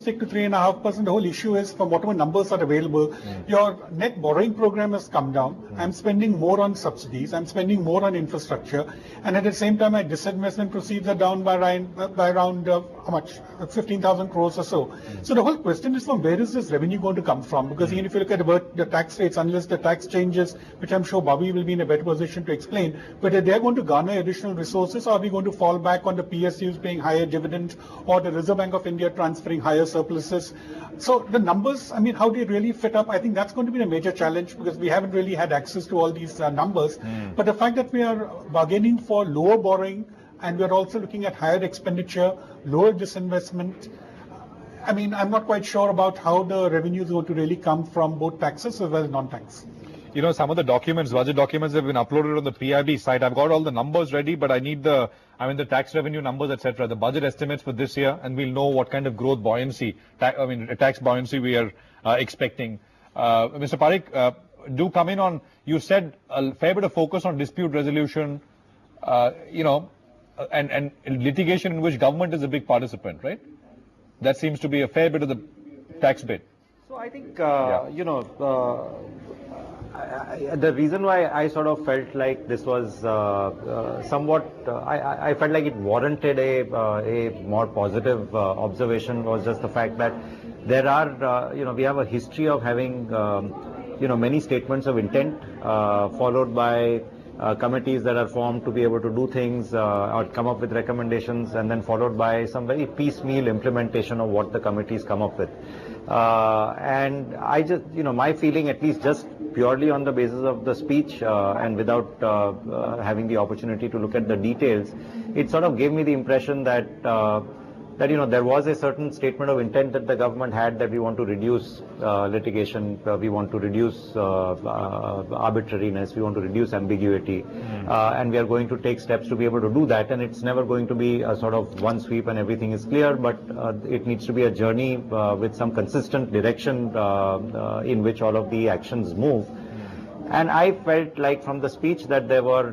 stick to 3.5%. The whole issue is, from whatever numbers are available, your net borrowing program has come down. I'm spending more on subsidies. I'm spending more on infrastructure, and at the same time, my disinvestment proceeds are down by around how much? 15,000 crores or so. So the whole question is, from where is this revenue going to come from? Because even if you look at the tax rates, unless the tax changes, which I'm sure Bobby will be in a better position to explain, whether they're going to garner additional resources, or are we going to fall back on the PSUs paying higher dividends, or the Reserve Bank of India transferring higher surpluses? So the numbers, I mean, how do you really fit up? I think that's going to be a major challenge, because we haven't really had access to all these numbers. But the fact that we are bargaining for lower borrowing, and we're also looking at higher expenditure, lower disinvestment, I mean, I'm not quite sure about how the revenue is going to really come from both taxes as well as non-tax. You know, some of the documents, budget documents, have been uploaded on the PIB site. I've got all the numbers ready, but I need the tax revenue numbers, etc., the budget estimates for this year, and we'll know what kind of growth buoyancy, tax buoyancy we are expecting. Mr. Parikh, do come in on, you said a fair bit of focus on dispute resolution, and litigation in which government is a big participant, right? That seems to be a fair bit of the tax bit. So I think, the reason why I sort of felt like this was somewhat, I felt like it warranted a more positive observation was just the fact that there are, we have a history of having, many statements of intent followed by committees that are formed to be able to do things or come up with recommendations, and then followed by some very piecemeal implementation of what the committees come up with. And I just, my feeling, at least just purely on the basis of the speech and without having the opportunity to look at the details, it sort of gave me the impression that there was a certain statement of intent that the government had, that we want to reduce litigation, we want to reduce arbitrariness, we want to reduce ambiguity, and we are going to take steps to be able to do that. And it's never going to be a sort of one sweep and everything is clear, but it needs to be a journey with some consistent direction in which all of the actions move. And I felt like from the speech that there were,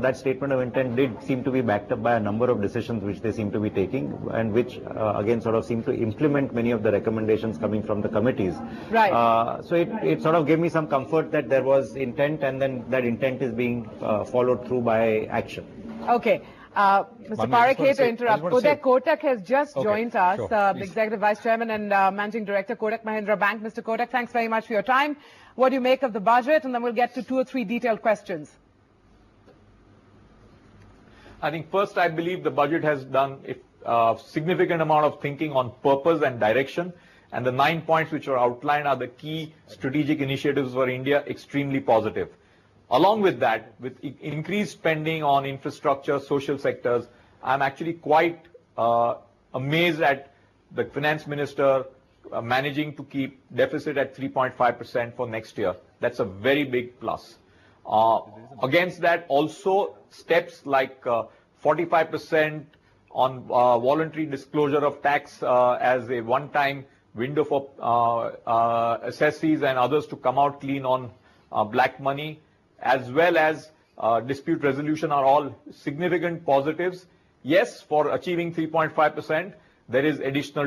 that statement of intent did seem to be backed up by a number of decisions which they seem to be taking, and which again sort of seem to implement many of the recommendations coming from the committees. Right. So it sort of gave me some comfort that there was intent, and then that intent is being followed through by action. Okay. Mr. Parikh, here to interrupt. Kotak has just joined us, the Executive Vice Chairman and Managing Director, Kotak Mahindra Bank. Mr. Kotak, thanks very much for your time. What do you make of the budget? And then we'll get to 2 or 3 detailed questions. I think first, I believe the budget has done a significant amount of thinking on purpose and direction. And the 9 points which are outlined are the key strategic initiatives for India, extremely positive. Along with that, with increased spending on infrastructure, social sectors, I'm actually quite amazed at the finance minister managing to keep deficit at 3.5% for next year. That's a very big plus. Against that, also steps like 45% on voluntary disclosure of tax as a one-time window for assessees and others to come out clean on black money, as well as dispute resolution, are all significant positives. Yes, for achieving 3.5%, there is additional